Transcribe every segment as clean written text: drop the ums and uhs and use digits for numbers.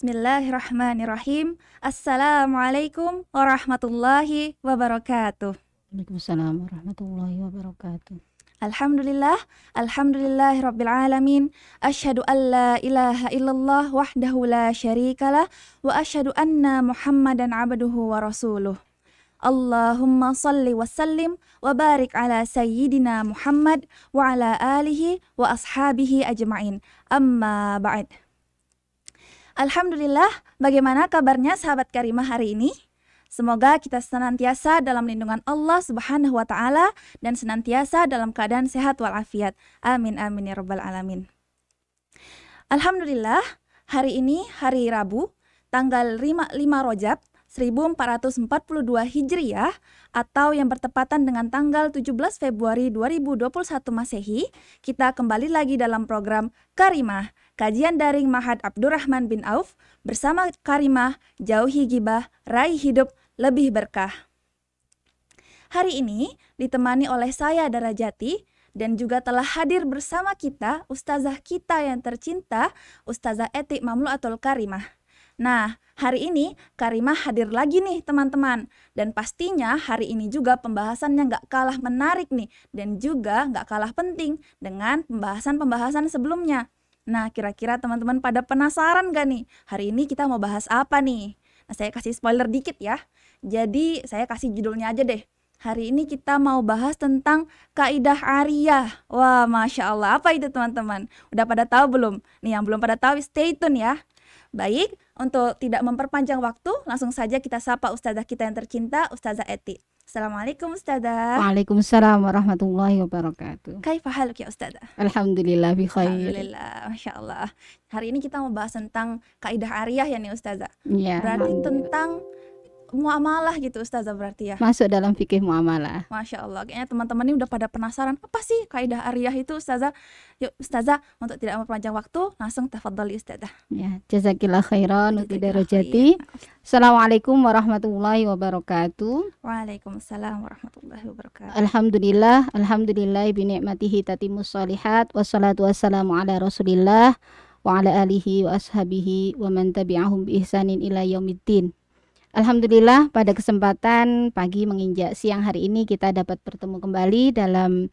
Bismillahirrahmanirrahim. Assalamualaikum warahmatullahi wabarakatuh. Waalaikumsalam warahmatullahi wabarakatuh. Alhamdulillah, alhamdulillahirabbil alamin. Asyhadu an la ilaha illallah wahdahu la syarikalah wa asyhadu anna Muhammadan abduhu wa rasuluh. Allahumma salli wa sallim wa barik ala sayyidina Muhammad wa ala alihi wa ashabihi ajma'in. Amma ba'd. Alhamdulillah, bagaimana kabarnya sahabat Karimah hari ini? Semoga kita senantiasa dalam lindungan Allah Subhanahu wa taala dan senantiasa dalam keadaan sehat walafiat. Amin amin ya rabbal alamin. Alhamdulillah, hari ini hari Rabu, tanggal 5 Rajab 1442 Hijriah atau yang bertepatan dengan tanggal 17 Februari 2021 Masehi, kita kembali lagi dalam program Karimah, kajian daring Ma'had Abdurrahman bin Auf bersama Karimah, jauhi gibah, raih hidup lebih berkah. Hari ini ditemani oleh saya Darajati dan juga telah hadir bersama kita ustazah kita yang tercinta, Ustazah Eti Mamluatul Karimah. Nah, hari ini Karimah hadir lagi nih teman-teman. Dan pastinya hari ini juga pembahasannya nggak kalah menarik nih. Dan juga nggak kalah penting dengan pembahasan-pembahasan sebelumnya. Nah, kira-kira teman-teman pada penasaran gak nih? Hari ini kita mau bahas apa nih? Nah, saya kasih spoiler dikit ya. Jadi, saya kasih judulnya aja deh. Hari ini kita mau bahas tentang kaidah ariyah. Wah, Masya Allah. Apa itu teman-teman? Udah pada tahu belum? Nih, yang belum pada tahu, stay tune ya. Baik, untuk tidak memperpanjang waktu, langsung saja kita sapa ustazah kita yang tercinta, Ustazah Eti. Assalamualaikum Ustazah. Waalaikumsalam warahmatullahi wabarakatuh. Kaifa haluk ya Ustazah? Alhamdulillah bi khair. Alhamdulillah, Masya Allah. Hari ini kita mau bahas tentang kaidah ariyah ya nih Ustazah. Ya, Berarti tentang muamalah gitu Ustazah berarti ya. masuk dalam fikih muamalah. Masya Allah, kayaknya teman-teman ini udah pada penasaran apa sih kaidah ariyah itu Ustazah. Yuk Ustazah, untuk tidak memperpanjang waktu, langsung tafadhali Ustazah. Ya, jazakillah khairan uti Jazakillah darajati. Assalamualaikum warahmatullahi wabarakatuh. Waalaikumsalam warahmatullahi wabarakatuh. Alhamdulillah, alhamdulillah bi ni'matihi tatimmus shalihat wassalatu wassalamu ala Rasulillah wa ala alihi wa ashabihi wa man tabi'ahum bi ihsanin ila yaumiddin. Alhamdulillah, pada kesempatan pagi menginjak siang hari ini kita dapat bertemu kembali dalam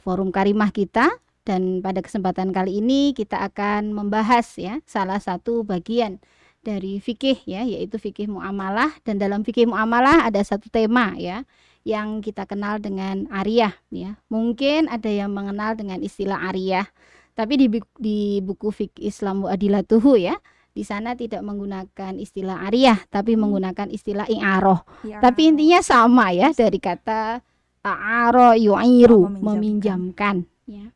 forum Karimah kita, dan pada kesempatan kali ini kita akan membahas ya salah satu bagian dari fikih ya, yaitu fikih muamalah. Dan dalam fikih muamalah ada satu tema ya yang kita kenal dengan ariyah ya. Mungkin ada yang mengenal dengan istilah ariyah, tapi di buku Fiqh Islam wa Adilatuhu ya, di sana tidak menggunakan istilah ariyah, tapi menggunakan istilah i'aroh. Ya. Tapi intinya sama ya, dari kata a'aro yu'iru, meminjamkan. Ya.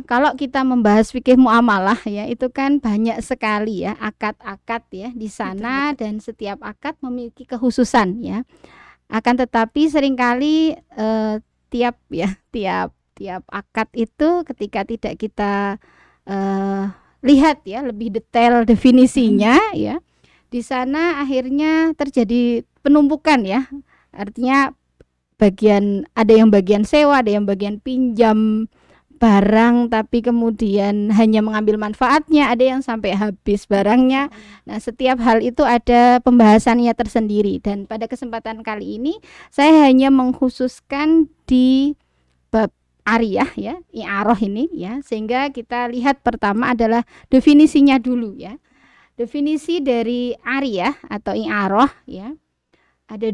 Kalau kita membahas fikih muamalah ya, itu kan banyak sekali ya akad-akad ya di sana, dan setiap akad memiliki kekhususan ya. Akan tetapi seringkali tiap akad itu ketika tidak kita lihat ya lebih detail definisinya ya, di sana akhirnya terjadi penumpukan ya. Artinya ada yang bagian sewa, ada yang bagian pinjam barang tapi kemudian hanya mengambil manfaatnya, ada yang sampai habis barangnya. Nah, setiap hal itu ada pembahasannya tersendiri, dan pada kesempatan kali ini saya hanya mengkhususkan di bab ariyah ya, i'aroh ini ya, sehingga kita lihat pertama adalah definisinya dulu ya. Definisi dari ariyah atau i'aroh ya, ada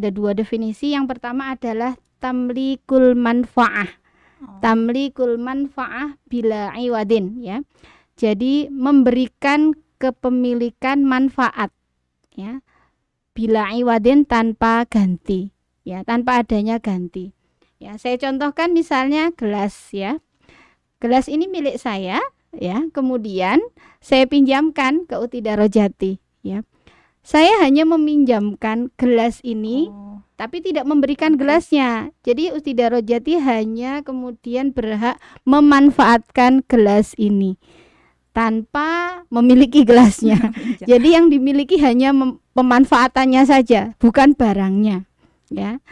dua definisi. Yang pertama adalah tamlikul manfa'ah. Tamlikul manfa'ah bila iwadin ya. Jadi memberikan kepemilikan manfaat ya, bila iwadin, tanpa ganti ya, tanpa adanya ganti. Ya, saya contohkan misalnya gelas ya. Gelas ini milik saya ya, kemudian saya pinjamkan ke Uti Darajati ya. Saya hanya meminjamkan gelas ini, tapi tidak memberikan gelasnya. Jadi Uti Darajati hanya kemudian berhak memanfaatkan gelas ini tanpa memiliki gelasnya. Jadi yang dimiliki hanya pemanfaatannya saja, bukan barangnya ya.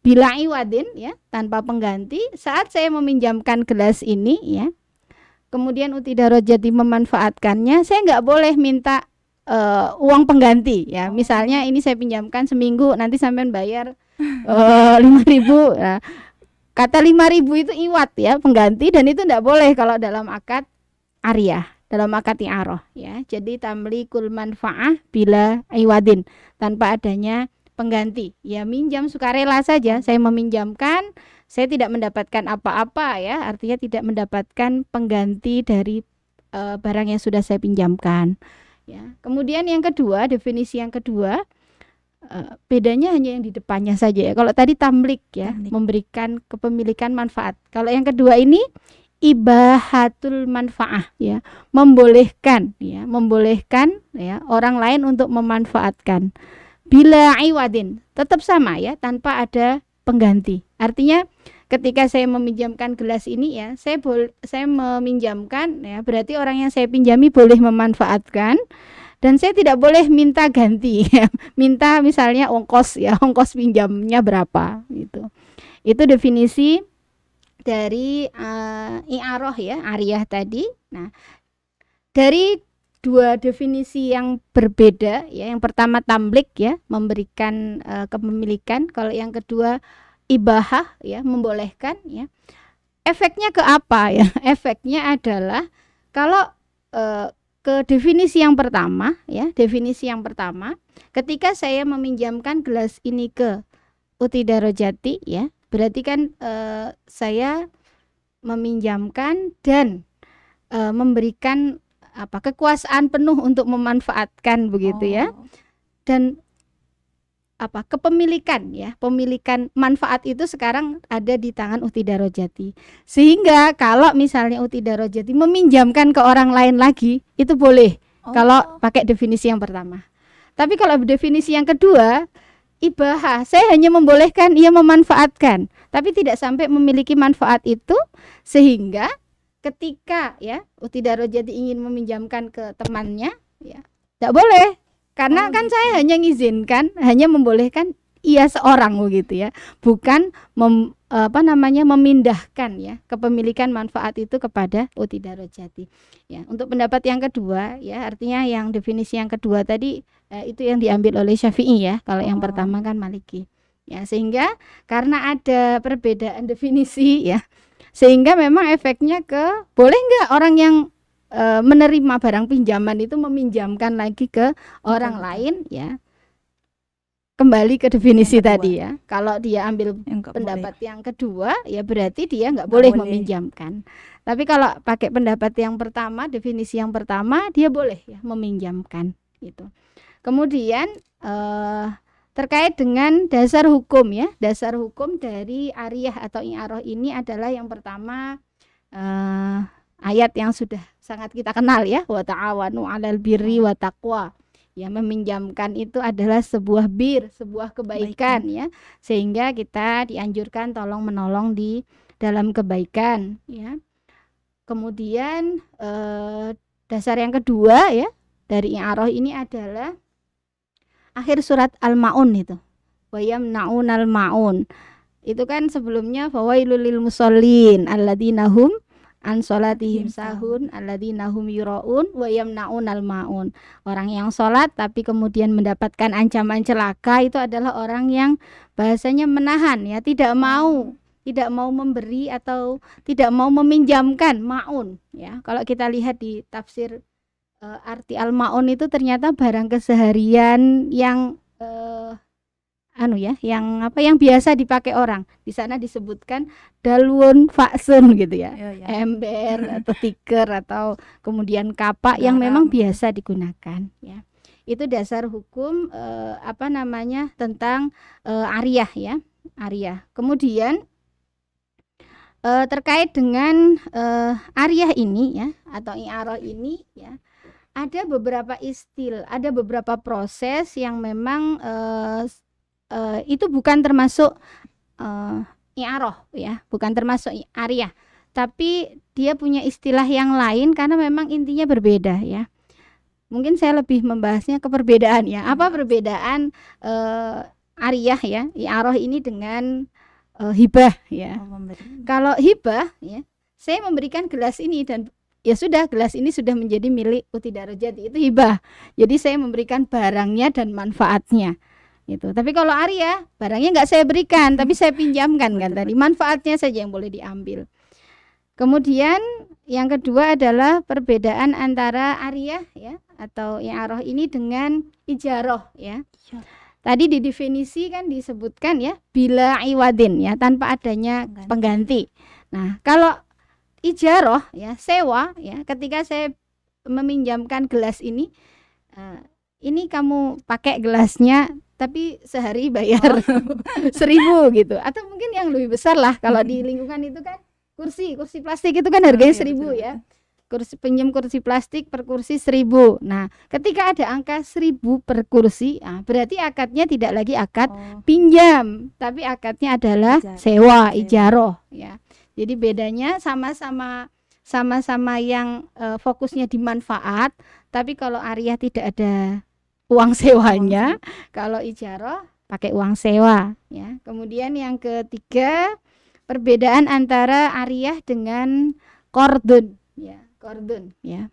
Bila iwadin ya, tanpa pengganti, saat saya meminjamkan gelas ini ya, kemudian uti darajati memanfaatkannya, saya nggak boleh minta uang pengganti ya. Misalnya ini saya pinjamkan seminggu, nanti sampean bayar 5.000. Nah, kata 5.000 itu iwat ya, pengganti, dan itu tidak boleh kalau dalam akad ariyah, dalam akad i'arah ya. Jadi tamlikul manfaah bila iwadin, tanpa adanya pengganti. Ya minjam sukarela saja, saya meminjamkan, saya tidak mendapatkan apa-apa ya, artinya tidak mendapatkan pengganti dari barang yang sudah saya pinjamkan ya. Kemudian yang kedua, definisi yang kedua, bedanya hanya yang di depannya saja ya. Kalau tadi tamlik ya, memberikan kepemilikan manfaat. Kalau yang kedua ini ibahatul manfaah ya, membolehkan ya, membolehkan ya orang lain untuk memanfaatkan. Bila iwadin, tetap sama ya, tanpa ada pengganti. Artinya ketika saya meminjamkan gelas ini ya, saya meminjamkan ya, berarti orang yang saya pinjami boleh memanfaatkan, dan saya tidak boleh minta ganti ya. Minta misalnya ongkos ya, ongkos pinjamnya berapa gitu. Itu definisi dari i'arah ya, ariyah tadi. Nah, dari dua definisi yang berbeda ya, yang pertama tamlik ya, memberikan kepemilikan, kalau yang kedua ibahah ya, membolehkan ya. Efeknya ke apa ya? Efeknya adalah kalau ke definisi yang pertama ya, definisi yang pertama, ketika saya meminjamkan gelas ini ke uti darajati ya, berarti kan saya meminjamkan dan memberikan kekuasaan penuh untuk memanfaatkan begitu ya. Dan kepemilikan ya, pemilikan manfaat itu sekarang ada di tangan uti darajati. Sehingga kalau misalnya uti darajati meminjamkan ke orang lain lagi, itu boleh kalau pakai definisi yang pertama. Tapi kalau definisi yang kedua, ibahah, saya hanya membolehkan ia memanfaatkan, tapi tidak sampai memiliki manfaat itu, sehingga ketika ya uti darajati ingin meminjamkan ke temannya ya, tidak boleh, karena kan saya hanya mengizinkan, hanya membolehkan ia seorang begitu ya, bukan memindahkan ya kepemilikan manfaat itu kepada uti darajati ya. Untuk pendapat yang kedua ya, artinya yang definisi yang kedua tadi itu yang diambil oleh Syafi'i ya, kalau yang pertama kan Maliki ya. Sehingga karena ada perbedaan definisi ya, sehingga memang efeknya ke boleh nggak orang yang menerima barang pinjaman itu meminjamkan lagi ke orang lain ya. Kembali ke definisi tadi ya. Kalau dia ambil pendapat yang kedua ya, berarti dia nggak boleh meminjamkan. Tapi kalau pakai pendapat yang pertama, definisi yang pertama, dia boleh ya meminjamkan gitu. Kemudian terkait dengan dasar hukum ya, dasar hukum dari ariyah atau i'arah ini adalah yang pertama ayat yang sudah sangat kita kenal ya, wa ta'awanu 'alal birri wa taqwa. Ya, meminjamkan itu adalah sebuah sebuah kebaikan ya, sehingga kita dianjurkan tolong menolong di dalam kebaikan ya. Kemudian dasar yang kedua ya dari i'arah ini adalah akhir surat Al-Maun itu, wa yamna'unal ma'un. Itu kan sebelumnya fawailul lil musallin alladzina hum an sholatihim sahun alladzina hum yuraun wa yamna'unal ma'un. Orang yang sholat tapi kemudian mendapatkan ancaman celaka itu adalah orang yang bahasanya menahan ya, tidak mau memberi atau tidak mau meminjamkan ma'un ya. Kalau kita lihat di tafsir arti al-ma'un itu ternyata barang keseharian yang yang biasa dipakai orang. Di sana disebutkan dalun faksun gitu ya, ember atau tikar atau kemudian kapak yang memang biasa digunakan ya. Itu dasar hukum tentang ariyah ya, ariyah. Kemudian terkait dengan ariyah ini ya atau i'arah ini ya, ada beberapa ada beberapa proses yang memang itu bukan termasuk i'arah ya, bukan termasuk ariyah, tapi dia punya istilah yang lain karena memang intinya berbeda ya. Mungkin saya lebih membahasnya ke perbedaan ya. Apa perbedaan ariyah ya, i'arah ini dengan hibah ya. Kalau hibah ya, saya memberikan gelas ini dan ya sudah, gelas ini sudah menjadi milik Uti Darajati, itu hibah. Jadi saya memberikan barangnya dan manfaatnya. Itu. Tapi kalau Arya, barangnya nggak saya berikan, tapi saya pinjamkan kan tadi. Manfaatnya saja yang boleh diambil. Kemudian yang kedua adalah perbedaan antara Arya ya atau i'arah ini dengan ijarah ya. Tadi di definisi kan disebutkan ya bila iwadin ya, tanpa adanya pengganti. Nah, kalau ijarah ya, sewa ya, ketika saya meminjamkan gelas ini kamu pakai gelasnya tapi sehari bayar 1.000 gitu, atau mungkin yang lebih besar lah. Kalau di lingkungan itu kan kursi plastik itu kan harganya 1.000 ya. Pinjam kursi plastik per kursi 1.000. Nah, ketika ada angka 1.000 per kursi, berarti akadnya tidak lagi akad pinjam, tapi akadnya adalah sewa, ijarah ya. Jadi bedanya sama-sama yang fokusnya di manfaat, tapi kalau Arya tidak ada uang sewanya, kalau ijarah pakai uang sewa ya. Kemudian yang ketiga, perbedaan antara Ariyah dengan qardun ya. Qardun ya.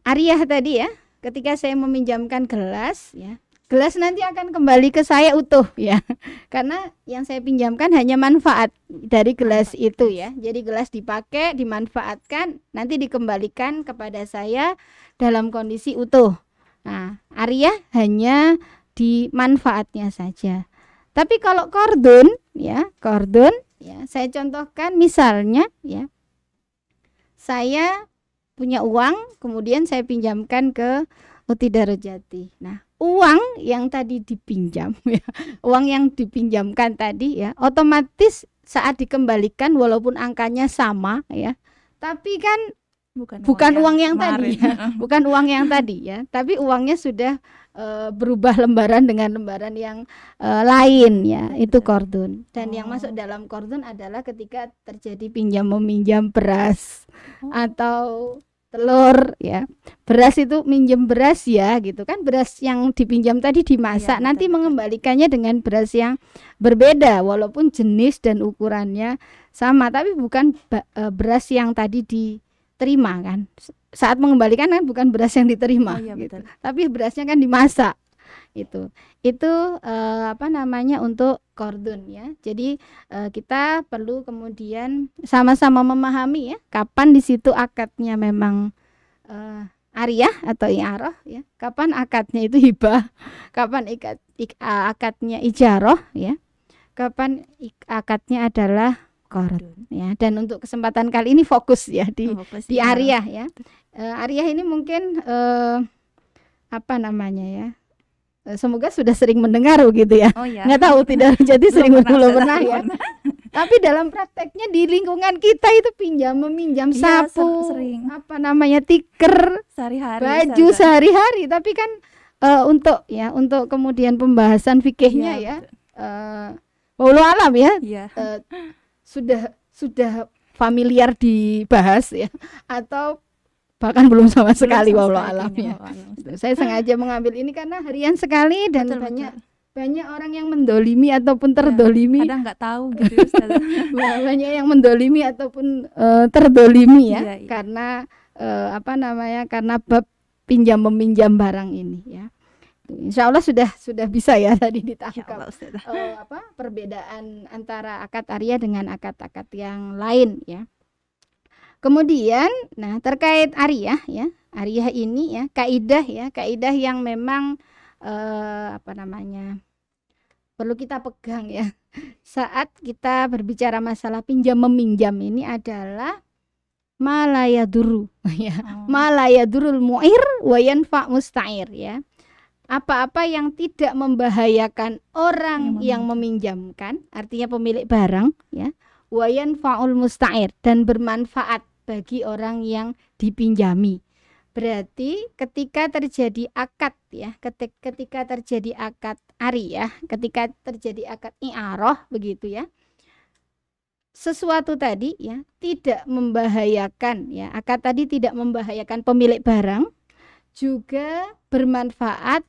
Ariyah tadi ya, ketika saya meminjamkan gelas ya, gelas nanti akan kembali ke saya utuh ya. Karena yang saya pinjamkan hanya manfaat dari gelas itu ya. Jadi gelas dipakai, dimanfaatkan, nanti dikembalikan kepada saya dalam kondisi utuh. Nah, Ariyah hanya di manfaatnya saja. Tapi kalau qardun ya, saya contohkan misalnya ya. Saya punya uang, kemudian saya pinjamkan ke Uti Darajati. Nah, uang yang tadi dipinjam ya, uang yang dipinjamkan tadi ya, otomatis saat dikembalikan walaupun angkanya sama ya, tapi kan bukan uang yang tadi ya, bukan uang yang tadi ya, tapi uangnya sudah berubah lembaran dengan lembaran yang lain ya, itu qardun. Dan yang masuk dalam qardun adalah ketika terjadi pinjam meminjam beras atau telur ya. Beras itu minjem beras ya gitu kan, beras yang dipinjam tadi dimasak, nanti mengembalikannya dengan beras yang berbeda walaupun jenis dan ukurannya sama, tapi bukan beras yang tadi diterima kan. Saat mengembalikan kan bukan beras yang diterima gitu. Tapi berasnya kan dimasak. Itu untuk qardun ya. Jadi kita perlu kemudian sama-sama memahami ya, kapan di situ akadnya memang Ariyah atau i'arah ya, kapan akadnya itu hibah, kapan akadnya ijarah ya, kapan akadnya adalah qardun ya. Dan untuk kesempatan kali ini fokus ya di Ariyah ya. Ariyah ini mungkin semoga sudah sering mendengar gitu ya. Nggak tahu, tidak jadi sering belum pernah ya. Tapi dalam prakteknya di lingkungan kita itu meminjam sapu, tiker, baju sehari-hari. Tapi kan untuk kemudian pembahasan fikihnya ya, wallahu alam ya, sudah familiar dibahas ya, atau bahkan belum sama sekali, wallahu alam ya. Saya sengaja mengambil ini karena harian sekali dan banyak orang yang mendolimi ataupun terdolimi. Kadang nggak tahu gitu Ustaz. Banyak yang mendolimi ataupun terdolimi ya, karena karena bab pinjam meminjam barang ini ya. Insya Allah sudah bisa ya tadi ditangkap perbedaan antara akad Ariyah dengan akad-akad yang lain ya. Kemudian, terkait Ariyah ya, Ariyah ini ya, kaidah yang memang perlu kita pegang ya. Saat kita berbicara masalah pinjam meminjam ini adalah malayaduru ya, malayadurul mu'ir wa yanfa musta'ir ya. Apa-apa yang tidak membahayakan orang yang meminjamkan, artinya pemilik barang ya. Wayan faul musta'ir, dan bermanfaat bagi orang yang dipinjami. Berarti ketika terjadi akad ya, ketika terjadi akad Ariyah, ketika terjadi akad i'arah begitu ya, sesuatu tadi ya tidak membahayakan ya, akad tadi tidak membahayakan pemilik barang, juga bermanfaat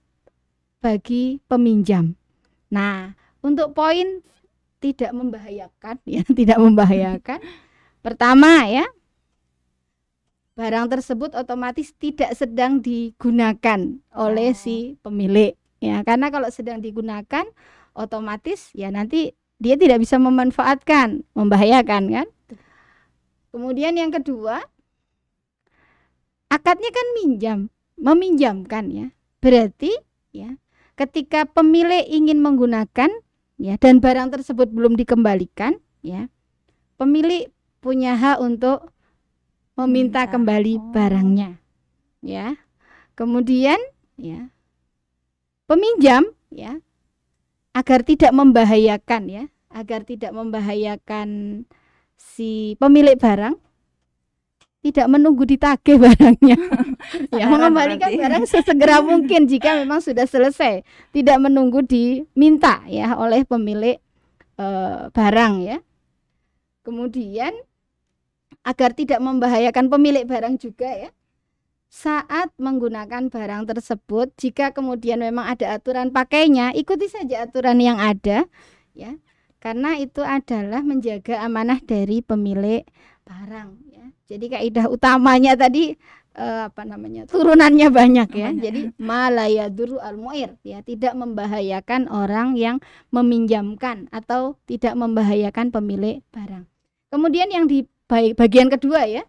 bagi peminjam. Nah, untuk poin tidak membahayakan ya, tidak membahayakan. Pertama ya, barang tersebut otomatis tidak sedang digunakan oleh si pemilik ya, karena kalau sedang digunakan otomatis ya nanti dia tidak bisa memanfaatkan, membahayakan kan. Kemudian yang kedua, akadnya kan meminjamkan ya, berarti ya ketika pemilik ingin menggunakan ya dan barang tersebut belum dikembalikan ya, pemilik punya hak untuk meminta kembali barangnya ya. Kemudian ya peminjam ya agar tidak membahayakan ya, agar tidak membahayakan si pemilik barang, tidak menunggu ditagih barangnya ya, mengembalikan barang sesegera mungkin jika memang sudah selesai, tidak menunggu diminta ya oleh pemilik barang ya. Kemudian agar tidak membahayakan pemilik barang juga ya, saat menggunakan barang tersebut, jika kemudian memang ada aturan pakainya, ikuti saja aturan yang ada ya, karena itu adalah menjaga amanah dari pemilik barang ya. Jadi kaidah utamanya tadi turunannya banyak ya. Jadi malayaduru al-mu'ir ya, tidak membahayakan orang yang meminjamkan atau tidak membahayakan pemilik barang. Kemudian yang di bagian kedua ya,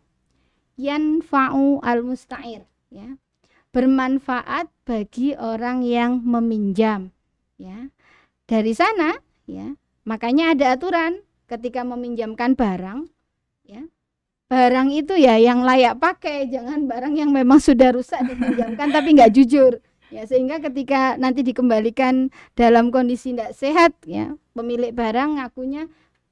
yanfa'u al-musta'ir ya, bermanfaat bagi orang yang meminjam ya. Dari sana ya, makanya ada aturan ketika meminjamkan barang ya, barang itu ya yang layak pakai, jangan barang yang memang sudah rusak dipinjamkan tapi nggak jujur ya, sehingga ketika nanti dikembalikan dalam kondisi tidak sehat ya, pemilik barang ngakunya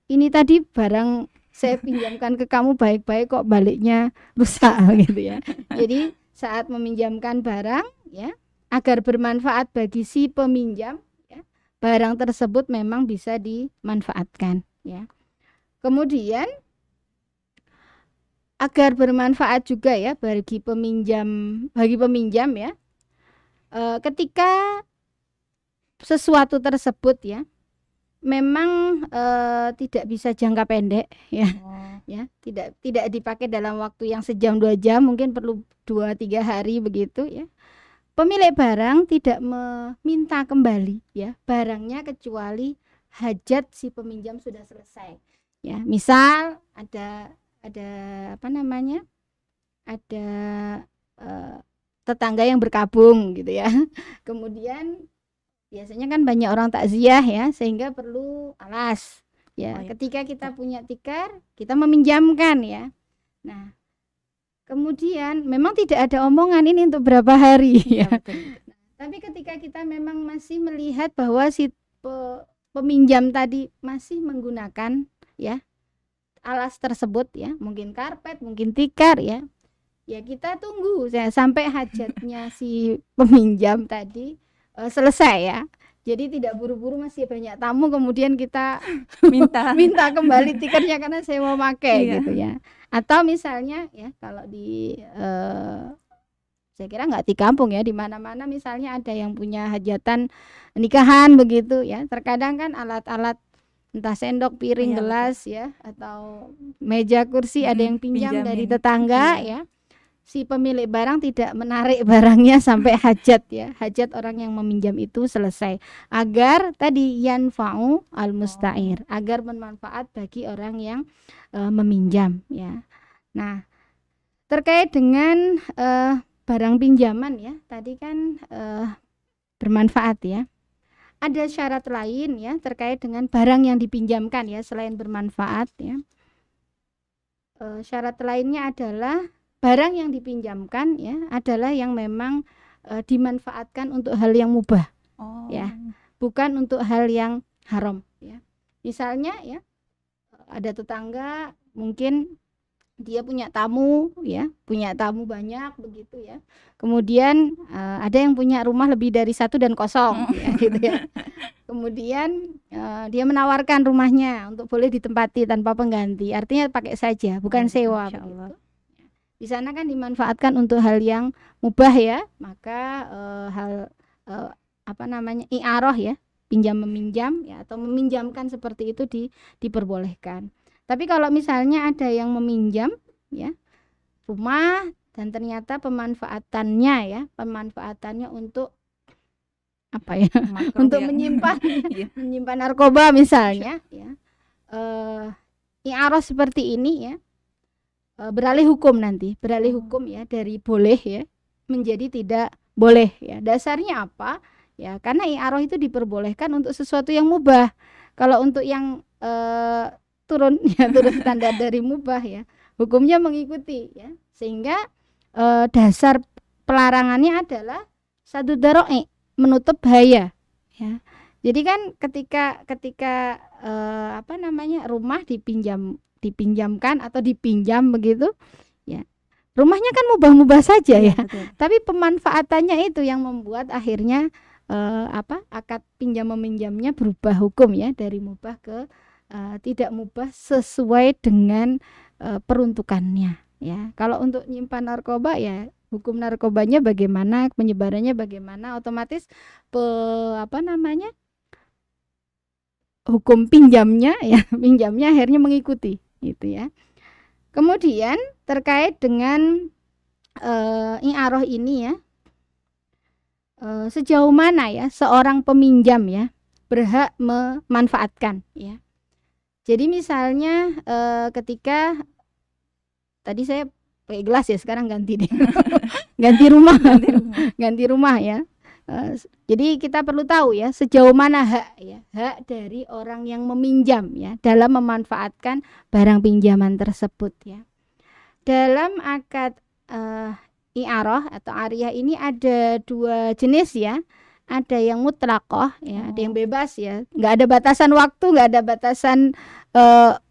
ini tadi barang saya pinjamkan ke kamu baik-baik kok baliknya rusak gitu ya. Jadi saat meminjamkan barang ya, agar bermanfaat bagi si peminjam ya, barang tersebut memang bisa dimanfaatkan ya. Kemudian agar bermanfaat juga ya bagi peminjam ya, ketika sesuatu tersebut ya memang tidak bisa jangka pendek ya, ya tidak dipakai dalam waktu yang sejam 2 jam, mungkin perlu 2-3 hari begitu ya. Pemilik barang tidak meminta kembali ya barangnya kecuali hajat si peminjam sudah selesai ya. Misal ada tetangga yang berkabung gitu ya. Kemudian biasanya kan banyak orang takziah ya, sehingga perlu alas ya. Ketika kita punya tikar, kita meminjamkan ya. Nah, kemudian memang tidak ada omongan ini untuk berapa hari ya. Nah, tapi ketika kita memang masih melihat bahwa si peminjam tadi masih menggunakan ya alas tersebut ya, mungkin karpet, mungkin tikar ya, ya kita tunggu ya, sampai hajatnya si peminjam tadi selesai ya. Jadi tidak buru-buru masih banyak tamu kemudian kita minta kembali tikernya karena saya mau pakai gitu ya. Atau misalnya ya kalau di saya kira nggak di kampung ya, di mana-mana misalnya ada yang punya hajatan nikahan begitu ya. Terkadang kan alat-alat entah sendok, piring, gelas ya, atau meja, kursi ada yang pinjam dari tetangga ya. Si pemilik barang tidak menarik barangnya sampai hajat ya, hajat orang yang meminjam itu selesai, agar tadi yanfa'u al-musta'ir, agar bermanfaat bagi orang yang meminjam ya. Nah, terkait dengan barang pinjaman ya, tadi kan bermanfaat ya. Ada syarat lain ya terkait dengan barang yang dipinjamkan ya, selain bermanfaat ya. Syarat lainnya adalah barang yang dipinjamkan ya adalah yang memang dimanfaatkan untuk hal yang mubah ya, bukan untuk hal yang haram ya. Misalnya ya, ada tetangga mungkin dia punya tamu ya, punya tamu banyak begitu ya. Kemudian ada yang punya rumah lebih dari 1 dan kosong ya, gitu ya. Kemudian dia menawarkan rumahnya untuk boleh ditempati tanpa pengganti, artinya pakai saja, bukan sewa begitu. Di sana kan dimanfaatkan untuk hal yang mubah ya, maka i'arah ya, pinjam meminjam ya, atau meminjamkan seperti itu diperbolehkan. Tapi kalau misalnya ada yang meminjam ya, rumah dan ternyata pemanfaatannya ya, pemanfaatannya untuk apa ya? Untuk menyimpan menyimpan narkoba misalnya ya. I'arah seperti ini ya. Beralih hukum nanti, beralih hukum ya, dari boleh ya menjadi tidak boleh ya. Dasarnya apa? Ya, karena i'arah itu diperbolehkan untuk sesuatu yang mubah. Kalau untuk yang turun standar dari mubah ya, hukumnya mengikuti ya. Sehingga dasar pelarangannya adalah sadu daro'i, menutup bahaya ya. Jadi kan ketika rumah dipinjamkan atau dipinjam begitu ya, rumahnya kan mubah-mubah saja ya, tapi pemanfaatannya itu yang membuat akhirnya akad pinjam meminjamnya berubah hukum ya, dari mubah ke tidak mubah sesuai dengan peruntukannya ya. Kalau untuk nyimpan narkoba ya, hukum narkobanya bagaimana, penyebarannya bagaimana, otomatis hukum pinjamnya ya, pinjamnya akhirnya mengikuti gitu ya. Kemudian terkait dengan i'arah ini ya, sejauh mana ya seorang peminjam ya berhak memanfaatkan ya. Jadi misalnya ketika tadi saya pakai gelas ya, sekarang ganti deh ganti rumah ya. Jadi kita perlu tahu ya sejauh mana hak dari orang yang meminjam ya dalam memanfaatkan barang pinjaman tersebut ya. Dalam akad i'arah atau ariyah ini ada dua jenis ya. Ada yang mutlaqah ya, ada yang bebas ya, nggak ada batasan waktu, nggak ada batasan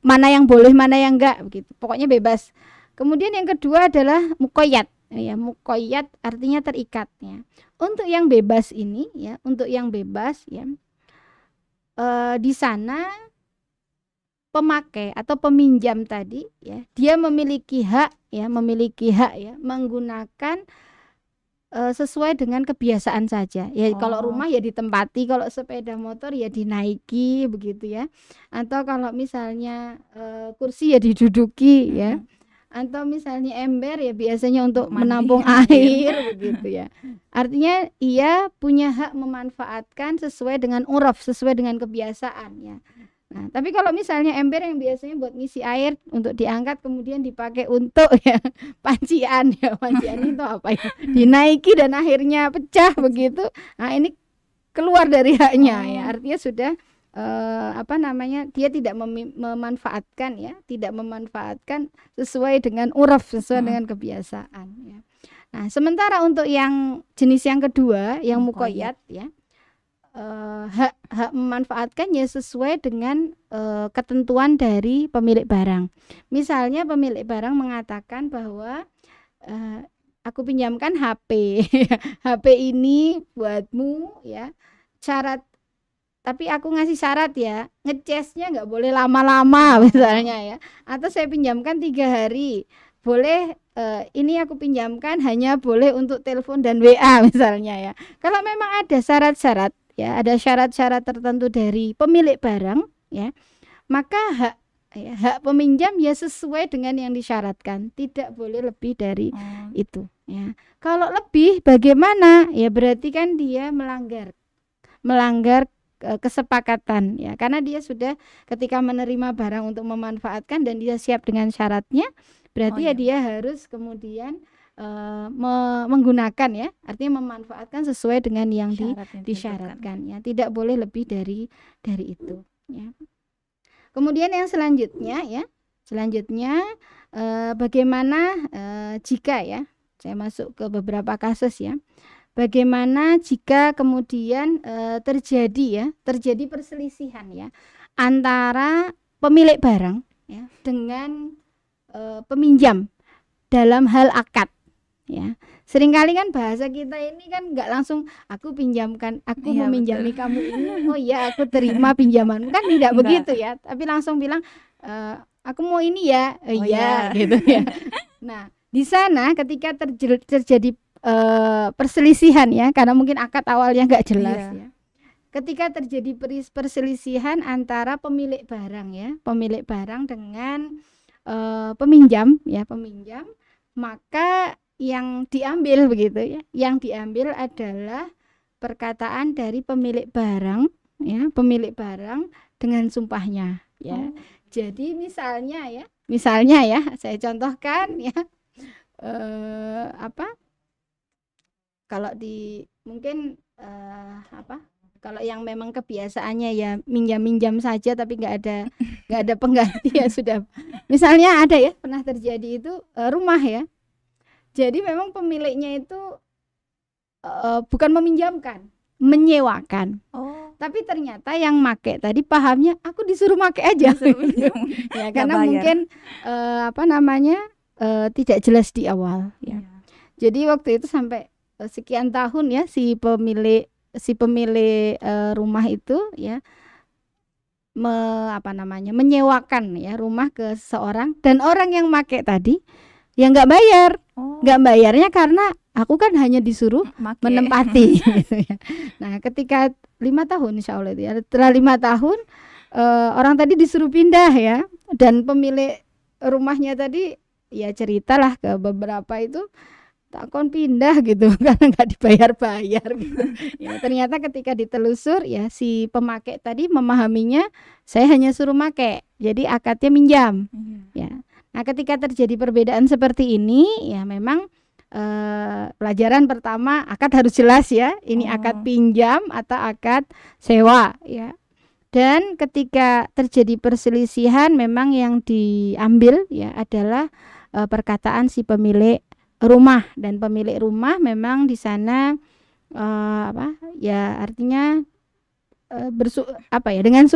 mana yang boleh mana yang enggak begitu, pokoknya bebas. Kemudian yang kedua adalah muqayyad ya, muqayyad artinya terikat ya. Untuk yang bebas ini ya, untuk yang bebas ya, di sana pemakai atau peminjam tadi ya, dia memiliki hak ya, menggunakan sesuai dengan kebiasaan saja ya. Kalau rumah ya ditempati, kalau sepeda motor ya dinaiki begitu ya, atau kalau misalnya kursi ya diduduki ya, atau misalnya ember ya biasanya untuk menampung air begitu ya. Artinya ia punya hak memanfaatkan sesuai dengan uraf, sesuai dengan kebiasaan ya. Nah, tapi kalau misalnya ember yang biasanya buat ngisi air untuk diangkat kemudian dipakai untuk ya pancian ya, pancian itu apa ya, dinaiki dan akhirnya pecah begitu. Nah, ini keluar dari haknya ya. Artinya sudah dia tidak memanfaatkan ya, tidak memanfaatkan sesuai dengan uraf, sesuai dengan kebiasaan ya. Nah, sementara untuk yang jenis yang kedua yang muqayyad ya, hak memanfaatkannya sesuai dengan ketentuan dari pemilik barang. Misalnya pemilik barang mengatakan bahwa aku pinjamkan HP HP ini buatmu ya, syarat, tapi aku ngasih syarat ya, ngecasnya nggak boleh lama-lama misalnya ya, atau saya pinjamkan 3 hari boleh, ini aku pinjamkan hanya boleh untuk telepon dan WA misalnya ya. Kalau memang ada syarat-syarat ya, ada syarat-syarat tertentu dari pemilik barang ya, maka hak peminjam ya sesuai dengan yang disyaratkan, tidak boleh lebih dari itu ya. Kalau lebih bagaimana ya, berarti kan dia melanggar kesepakatan ya, karena dia sudah ketika menerima barang untuk memanfaatkan dan dia siap dengan syaratnya, berarti dia harus kemudian menggunakan ya, artinya memanfaatkan sesuai dengan yang disyaratkan ya, tidak boleh lebih dari itu ya. Kemudian yang selanjutnya ya, bagaimana jika ya, saya masuk ke beberapa kasus ya, bagaimana jika kemudian terjadi perselisihan ya antara pemilik barang ya dengan peminjam dalam hal akad ya. Seringkali kan bahasa kita ini kan nggak langsung aku meminjami kamu ini, oh iya aku terima pinjamanmu, kan tidak begitu ya, tapi langsung bilang aku mau ini ya, iya gitu ya. Nah, di sana ketika terjadi perselisihan ya, karena mungkin akad awalnya nggak jelas ya. Ketika terjadi perselisihan antara pemilik barang ya, pemilik barang dengan peminjam ya, maka yang diambil begitu ya, yang diambil adalah perkataan dari pemilik barang ya, pemilik barang dengan sumpahnya ya. Jadi misalnya ya, saya contohkan ya, kalau di mungkin kalau yang memang kebiasaannya ya minjam saja tapi nggak ada pengganti ya sudah. Misalnya ada ya, pernah terjadi itu rumah ya. Jadi memang pemiliknya itu bukan meminjamkan, menyewakan. Tapi ternyata yang make tadi pahamnya aku disuruh make aja. Ya karena mungkin tidak jelas di awal ya. Jadi waktu itu sampai sekian tahun ya si pemilik rumah itu ya menyewakan ya rumah ke seseorang, dan orang yang make tadi ya nggak bayar. Nggak bayarnya karena aku kan hanya disuruh menempati gitu ya. Nah ketika 5 tahun insya Allah itu ya, setelah 5 tahun orang tadi disuruh pindah ya, dan pemilik rumahnya tadi ya ceritalah ke beberapa itu takon pindah gitu karena nggak dibayar-bayar gitu. Ya, ternyata ketika ditelusur ya si pemakai tadi memahaminya saya hanya suruh make, jadi akadnya minjam. Ya. Nah ketika terjadi perbedaan seperti ini ya memang pelajaran pertama, akad harus jelas ya, ini akad pinjam atau akad sewa ya. Dan ketika terjadi perselisihan memang yang diambil ya adalah perkataan si pemilik rumah, dan pemilik rumah memang di sana artinya dengan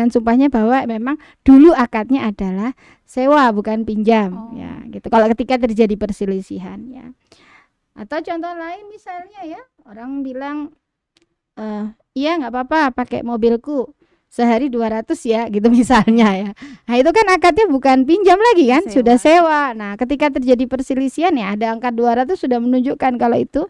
sumpahnya bahwa memang dulu akadnya adalah sewa bukan pinjam ya gitu. Kalau ketika terjadi perselisihan ya. Atau contoh lain misalnya ya, orang bilang iya nggak apa-apa pakai mobilku sehari 200 ya gitu misalnya ya. Nah itu kan akadnya bukan pinjam lagi kan, sudah sewa. Nah ketika terjadi perselisihan ya ada angka 200 sudah menunjukkan kalau itu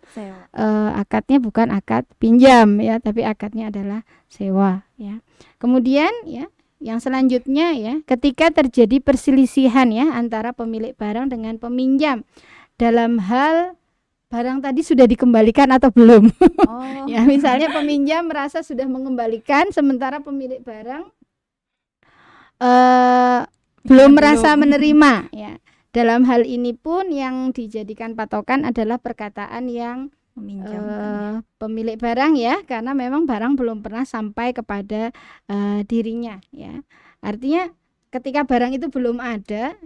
akadnya bukan akad pinjam ya, tapi akadnya adalah sewa ya. Kemudian ya yang selanjutnya ya, ketika terjadi perselisihan ya antara pemilik barang dengan peminjam dalam hal barang tadi sudah dikembalikan atau belum. Ya misalnya peminjam merasa sudah mengembalikan sementara pemilik barang belum merasa menerima ya. Dalam hal ini pun yang dijadikan patokan adalah perkataan yang pemilik barang ya, karena memang barang belum pernah sampai kepada dirinya ya. Artinya ketika barang itu belum ada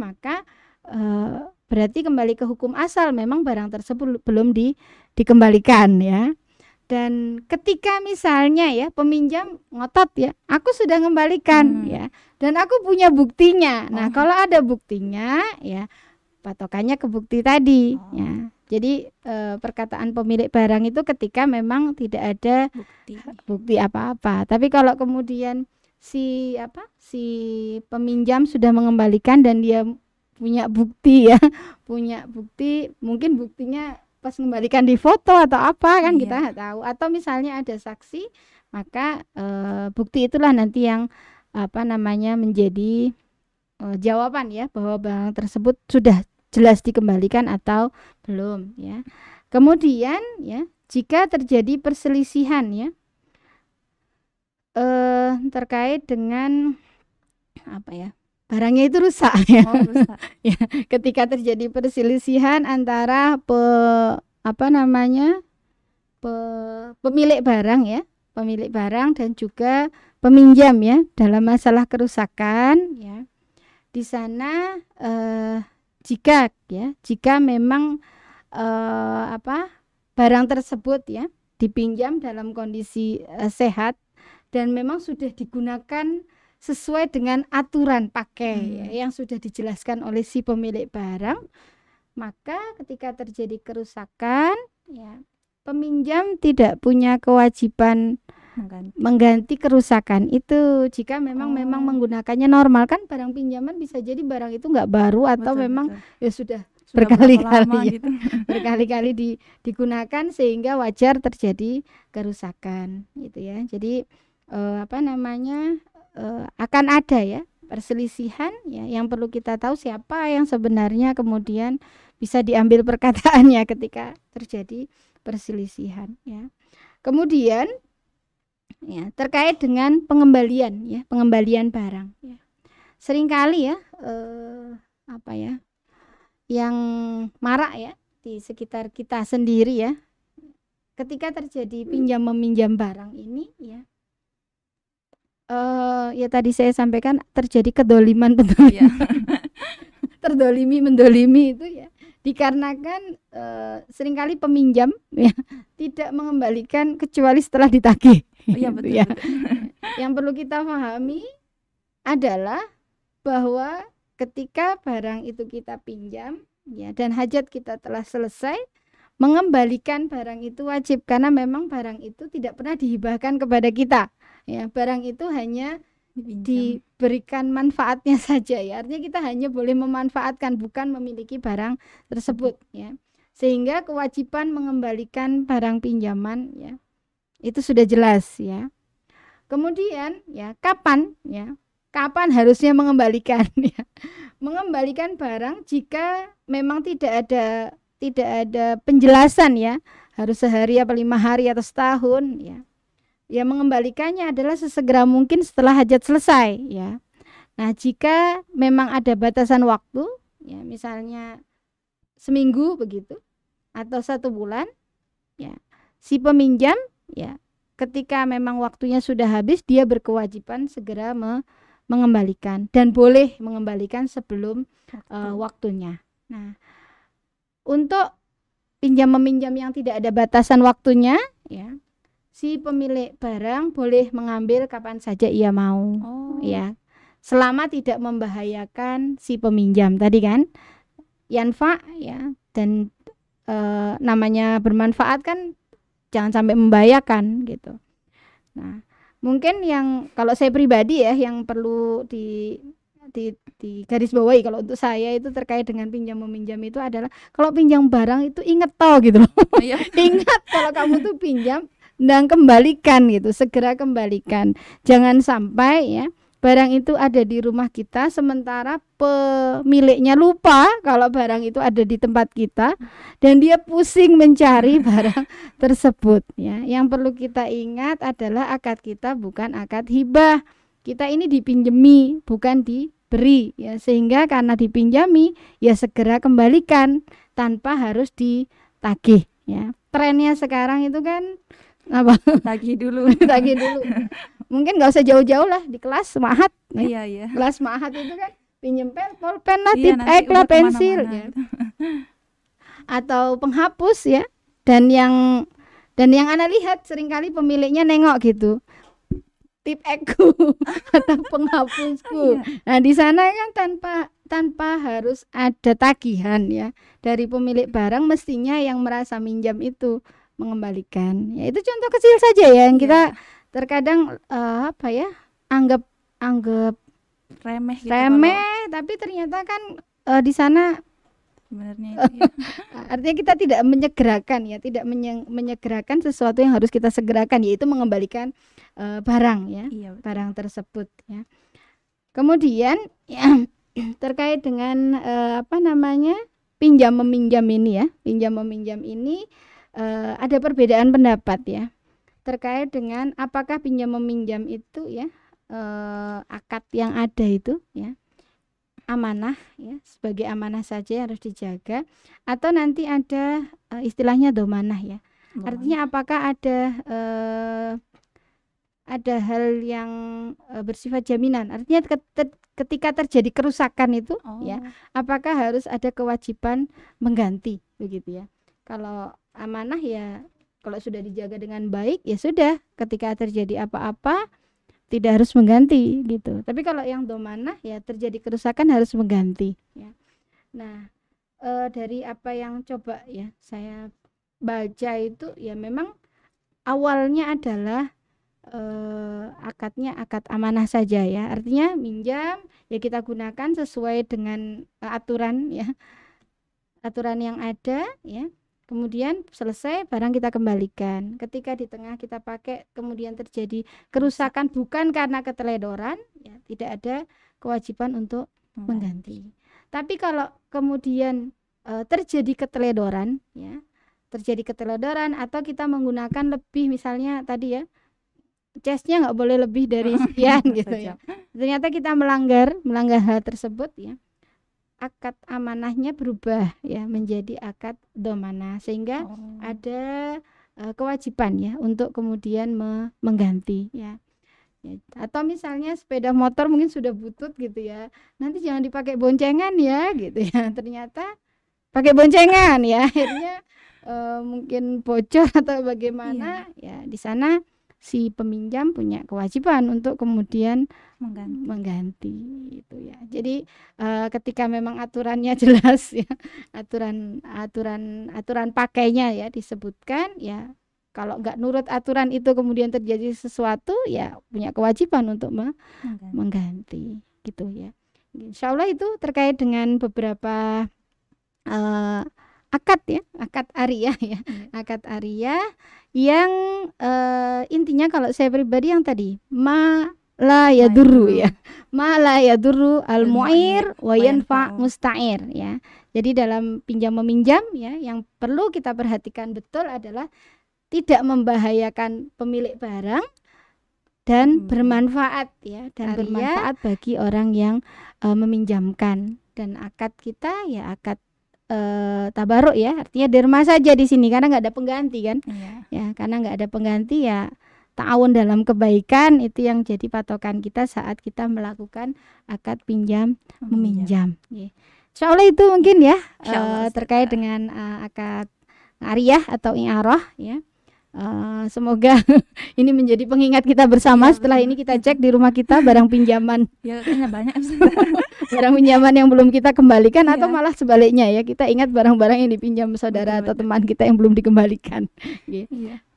maka berarti kembali ke hukum asal, memang barang tersebut belum dikembalikan ya. Dan ketika misalnya ya peminjam ngotot ya, aku sudah mengembalikan ya, dan aku punya buktinya. Nah kalau ada buktinya ya patokannya ke bukti tadi ya. Jadi perkataan pemilik barang itu ketika memang tidak ada bukti apa-apa. Tapi kalau kemudian si peminjam sudah mengembalikan dan dia punya bukti ya, mungkin buktinya pas mengembalikan di foto atau apa kan kita nggak tahu, atau misalnya ada saksi, maka bukti itulah nanti yang menjadi jawaban ya bahwa barang tersebut sudah jelas dikembalikan atau belum ya. Kemudian ya jika terjadi perselisihan ya terkait dengan barangnya itu rusak ya. Ya, ketika terjadi perselisihan antara pemilik barang dan juga peminjam ya dalam masalah kerusakan ya. Di sana jika memang barang tersebut ya dipinjam dalam kondisi sehat dan memang sudah digunakan sesuai dengan aturan pakai ya, yang sudah dijelaskan oleh si pemilik barang, maka ketika terjadi kerusakan ya peminjam tidak punya kewajiban mengganti kerusakan itu jika memang menggunakannya normal. Kan barang pinjaman bisa jadi barang itu nggak baru atau ya sudah berkali-kali gitu. Berkali-kali digunakan sehingga wajar terjadi kerusakan gitu ya. Jadi akan ada ya perselisihan ya, yang perlu kita tahu siapa yang sebenarnya kemudian bisa diambil perkataannya ketika terjadi perselisihan ya. Kemudian ya terkait dengan pengembalian ya, pengembalian barang ya. Seringkali ya apa ya yang marak ya di sekitar kita sendiri ya, ketika terjadi pinjam meminjam barang ini ya, ya tadi saya sampaikan terjadi kedoliman Iya. terdolimi mendolimi itu ya dikarenakan seringkali peminjam ya tidak mengembalikan kecuali setelah ditagih. Iya, Gitu betul, ya. betul. Yang perlu kita pahami adalah bahwa ketika barang itu kita pinjam ya dan hajat kita telah selesai, mengembalikan barang itu wajib, karena memang barang itu tidak pernah dihibahkan kepada kita ya. Barang itu hanya Dipinjam. diberikan manfaatnya saja ya, artinya kita hanya boleh memanfaatkan, bukan memiliki barang tersebut ya. Sehingga kewajiban mengembalikan barang pinjaman ya itu sudah jelas ya. Kemudian ya kapan harusnya mengembalikan ya. Mengembalikan barang jika memang tidak ada penjelasan ya, harus sehari apa 5 hari atau setahun ya. Ya mengembalikannya adalah sesegera mungkin setelah hajat selesai ya. Nah, jika memang ada batasan waktu ya, misalnya seminggu begitu atau 1 bulan ya, si peminjam ya ketika memang waktunya sudah habis, dia berkewajiban segera mengembalikan dan boleh mengembalikan sebelum waktunya. Nah, untuk pinjam meminjam yang tidak ada batasan waktunya ya, si pemilik barang boleh mengambil kapan saja ia mau ya, selama tidak membahayakan si peminjam tadi kan, yanfa ya, dan namanya bermanfaat kan jangan sampai membahayakan gitu. Nah, mungkin yang kalau saya pribadi ya yang perlu di garis bawahi kalau untuk saya itu terkait dengan pinjam meminjam itu adalah kalau pinjam barang itu ingat toh gitu loh. Iya. Ingat kalau kamu tuh pinjam dan kembalikan gitu, segera kembalikan. Jangan sampai ya barang itu ada di rumah kita sementara pemiliknya lupa kalau barang itu ada di tempat kita dan dia pusing mencari barang tersebut ya. Yang perlu kita ingat adalah akad kita bukan akad hibah. Kita ini dipinjemi bukan diberi ya, sehingga karena dipinjami ya segera kembalikan tanpa harus ditagih ya. Trennya sekarang itu kan apa? Tagih dulu. Tagih dulu. Mungkin nggak usah jauh-jauh lah di kelas mahat ya. Iya. Kelas mahat itu kan pinjem pulpen lah, Iya, tip lah, pensil ya. Atau penghapus ya. Dan yang Anda lihat seringkali pemiliknya nengok gitu, tip ekku atau penghapusku. Nah, di sana kan tanpa harus ada tagihan ya dari pemilik barang, mestinya yang merasa minjam itu mengembalikan. Ya itu contoh kecil saja ya yang kita terkadang apa ya anggap remeh gitu, tapi ternyata kan di sana sebenarnya itu ya. artinya kita tidak menyegerakan ya, tidak menyegerakan sesuatu yang harus kita segerakan, yaitu mengembalikan barang ya. Iya, barang tersebut ya. Kemudian ya, terkait dengan pinjam meminjam ini ya, pinjam meminjam ini ada perbedaan pendapat ya terkait dengan apakah pinjam meminjam itu ya akad yang ada itu ya amanah ya, sebagai amanah saja yang harus dijaga, atau nanti ada istilahnya domanah ya. Artinya apakah ada hal yang bersifat jaminan, artinya ketika terjadi kerusakan itu ya apakah harus ada kewajiban mengganti begitu ya. Kalau amanah ya kalau sudah dijaga dengan baik ya sudah, ketika terjadi apa-apa tidak harus mengganti gitu. Tapi kalau yang domanah ya terjadi kerusakan harus mengganti ya. Nah, dari apa yang coba ya saya baca itu ya memang awalnya adalah akadnya akad amanah saja ya. Artinya minjam ya kita gunakan sesuai dengan aturan ya. Aturan yang ada ya. Kemudian selesai barang kita kembalikan. Ketika di tengah kita pakai kemudian terjadi kerusakan bukan karena keteledoran, ya tidak ada kewajiban untuk mengganti. Tapi kalau kemudian terjadi keteledoran, ya terjadi keteledoran atau kita menggunakan lebih, misalnya tadi ya casnya nggak boleh lebih dari sekian gitu ya. Ternyata kita melanggar hal tersebut, ya akad amanahnya berubah ya menjadi akad domana, sehingga ada kewajiban ya untuk kemudian mengganti ya. Atau misalnya sepeda motor mungkin sudah butut gitu ya, nanti jangan dipakai boncengan ya gitu ya, ternyata pakai boncengan ya, akhirnya mungkin bocor atau bagaimana ya, di sana si peminjam punya kewajiban untuk kemudian mengganti itu ya. Jadi ketika memang aturannya jelas ya, aturan pakainya ya disebutkan ya, kalau nggak nurut aturan itu kemudian terjadi sesuatu ya punya kewajiban untuk mengganti gitu ya. Insya Allah itu terkait dengan beberapa akad ya, akad ariyah ya, akad ariyah yang intinya kalau saya pribadi yang tadi ma la yadurru ya, ma la yadurru al mu'ir wa yanfa musta'ir ya. Jadi dalam pinjam meminjam ya, yang perlu kita perhatikan betul adalah tidak membahayakan pemilik barang dan bermanfaat ya, dan bermanfaat bagi orang yang meminjamkan. Dan akad kita ya akad tabaruk ya, artinya derma saja di sini karena nggak ada pengganti kan, ya karena nggak ada pengganti ya, ta'awun dalam kebaikan itu yang jadi patokan kita saat kita melakukan akad pinjam meminjam. Insya Allah itu mungkin ya terkait dengan akad ariyah atau i'arah ya. Semoga ini menjadi pengingat kita bersama. Setelah ini kita cek di rumah kita barang pinjaman ya, kayaknya banyak barang pinjaman yang belum kita kembalikan atau malah sebaliknya ya, kita ingat barang-barang yang dipinjam saudara atau teman kita yang belum dikembalikan.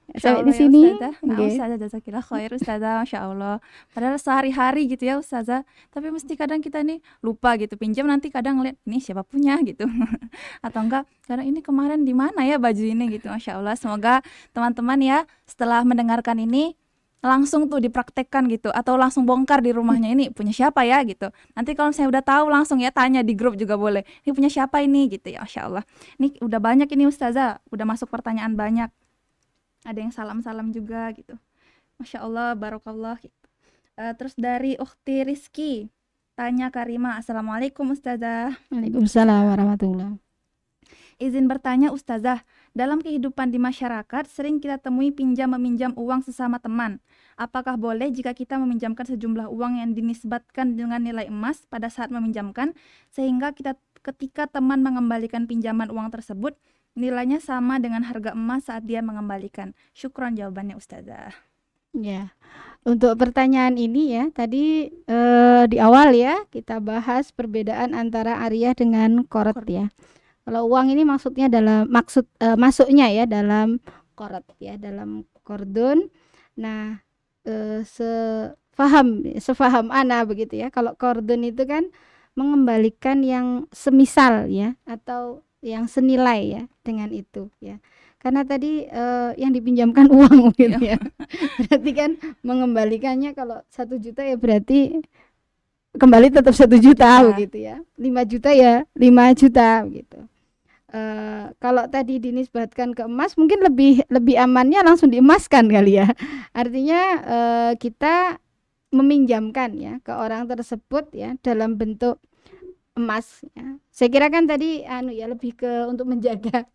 Sampai di sini. Ustazah, jazakillah khair Ustazah, Masya Allah. Padahal sehari-hari gitu ya Ustazah, tapi mesti kadang kita nih lupa gitu pinjam, nanti kadang ngeliat ini siapa punya gitu atau enggak kadang ini kemarin di mana ya baju ini gitu. Masya Allah, semoga teman-teman ya setelah mendengarkan ini langsung tuh dipraktekkan gitu, atau langsung bongkar di rumahnya, ini punya siapa ya gitu. Nanti kalau saya udah tahu langsung ya tanya di grup juga boleh, ini punya siapa ini gitu ya. Masya Allah, ini udah banyak ini Ustazah, udah masuk pertanyaan banyak. Ada yang salam-salam juga gitu. Masya Allah, barokallah gitu. Terus dari Ukhti Rizki tanya Karimah, Assalamualaikum Ustazah. Waalaikumsalam warahmatullahi. Izin bertanya Ustazah, dalam kehidupan di masyarakat sering kita temui pinjam-meminjam uang sesama teman. Apakah boleh jika kita meminjamkan sejumlah uang yang dinisbatkan dengan nilai emas pada saat meminjamkan, sehingga ketika teman mengembalikan pinjaman uang tersebut nilainya sama dengan harga emas saat dia mengembalikan? Syukron jawabannya Ustazah. Ya, untuk pertanyaan ini ya, tadi di awal ya kita bahas perbedaan antara ariyah dengan qard ya. Kalau uang ini maksudnya masuknya ya dalam qard ya, dalam qardun. Nah, sefaham ana begitu ya. Kalau qardun itu kan mengembalikan yang semisal ya, atau yang senilai ya dengan itu ya, karena tadi yang dipinjamkan uang gitu ya. Berarti kan mengembalikannya kalau 1 juta ya berarti kembali tetap 1 juta begitu ya, 5 juta ya 5 juta gitu. Kalau tadi dinisbatkan ke emas mungkin lebih amannya langsung diemaskan kali ya. Artinya kita meminjamkan ya ke orang tersebut ya dalam bentuk emas ya. Saya kira kan tadi ya lebih ke untuk menjaga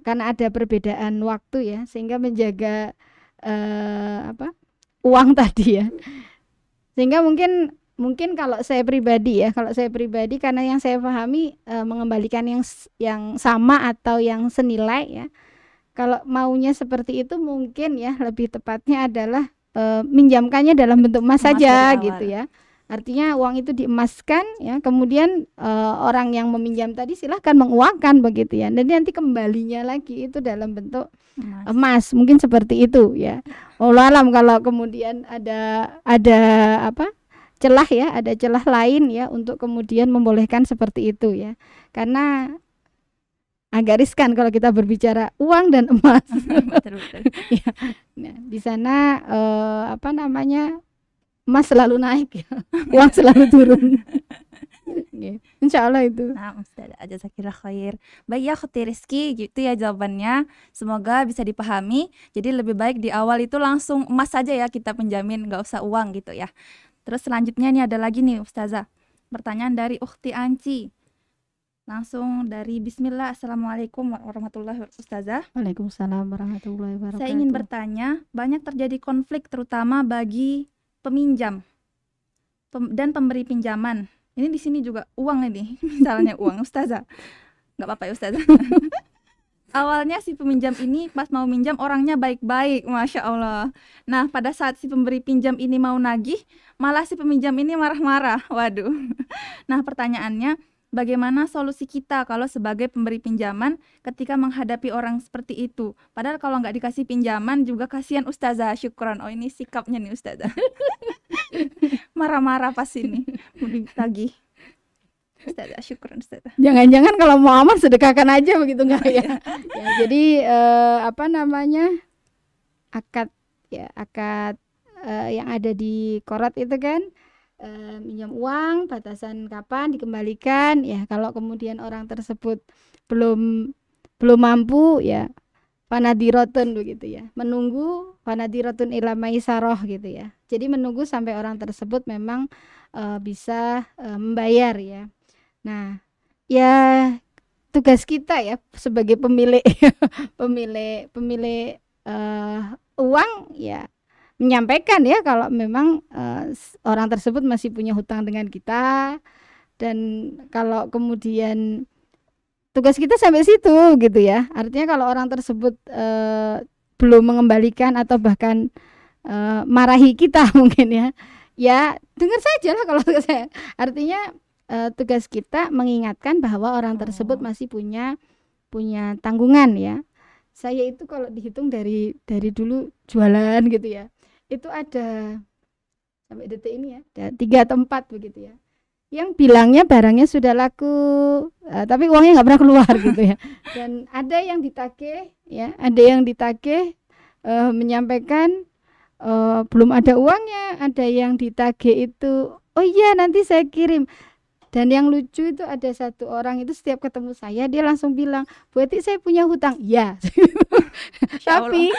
karena ada perbedaan waktu ya, sehingga menjaga uang tadi ya. Sehingga mungkin kalau saya pribadi karena yang saya pahami mengembalikan yang sama atau yang senilai ya. Kalau maunya seperti itu mungkin ya lebih tepatnya adalah minjamkannya dalam bentuk emas saja gitu ya. Artinya uang itu diemaskan ya, kemudian orang yang meminjam tadi silahkan menguangkan begitu ya, dan nanti kembalinya lagi itu dalam bentuk emas. Mungkin seperti itu ya. Wallahu alam kalau kemudian ada celah ya, ada celah lain ya untuk kemudian membolehkan seperti itu ya. Karena agak riskan kalau kita berbicara uang dan emas. Betul, betul. Ya. Nah, di sana apa namanya, emas selalu naik ya, uang selalu turun. Insya Allah itu. Nah, Ustazah, jazakillah khair. Baik ya, Ukhti Rizky, gitu ya jawabannya. Semoga bisa dipahami. Jadi lebih baik di awal itu langsung emas saja ya kita penjamin, nggak usah uang gitu ya. Terus selanjutnya nih ada lagi nih Ustazah. Pertanyaan dari Ukhti Anci. Langsung dari Bismillah. Assalamualaikum warahmatullahi wabarakatuh, Ustazah. Waalaikumsalam warahmatullahi wabarakatuh. Saya ingin bertanya, banyak terjadi konflik terutama bagi peminjam dan pemberi pinjaman. Ini di sini juga uang ini, misalnya uang, Ustazah. Nggak apa-apa ya, Ustazah. Awalnya si peminjam ini pas mau minjam orangnya baik-baik, Masya Allah. Nah, pada saat si pemberi pinjam ini mau nagih, malah si peminjam ini marah-marah. Waduh. Nah, pertanyaannya, bagaimana solusi kita kalau sebagai pemberi pinjaman ketika menghadapi orang seperti itu? Padahal kalau nggak dikasih pinjaman juga kasihan Ustazah. Syukron. Oh, ini sikapnya nih Ustazah. Marah-marah pas ini mau ditagih. Ustazah, syukron Ustazah. Jangan-jangan kalau mau aman sedekahkan aja begitu enggak ya? Ya, jadi apa namanya, akad ya, akad yang ada di Qorat itu kan, minjam uang, batasan kapan dikembalikan ya. Kalau kemudian orang tersebut belum mampu ya, fanadiratun begitu ya, menunggu fanadiratun ila maisarah gitu ya. Jadi menunggu sampai orang tersebut memang bisa membayar ya. Nah, ya tugas kita ya sebagai pemilik pemilik uang ya, menyampaikan ya kalau memang orang tersebut masih punya hutang dengan kita, dan kalau kemudian tugas kita sampai situ gitu ya. Artinya kalau orang tersebut belum mengembalikan atau bahkan marahi kita mungkin ya, ya dengar saja lah kalau saya. Artinya tugas kita mengingatkan bahwa orang tersebut masih punya tanggungan ya. Saya itu kalau dihitung dari dulu jualan gitu ya, itu ada sampai detik ini ya, ada 3 atau 4 begitu ya, yang bilangnya barangnya sudah laku, tapi uangnya nggak pernah keluar gitu ya. Dan ada yang ditagih ya, ada yang ditagih menyampaikan belum ada uangnya, ada yang ditagih itu oh iya nanti saya kirim. Dan yang lucu itu ada satu orang itu setiap ketemu saya dia langsung bilang, Bu Eti saya punya hutang. Ya. Tapi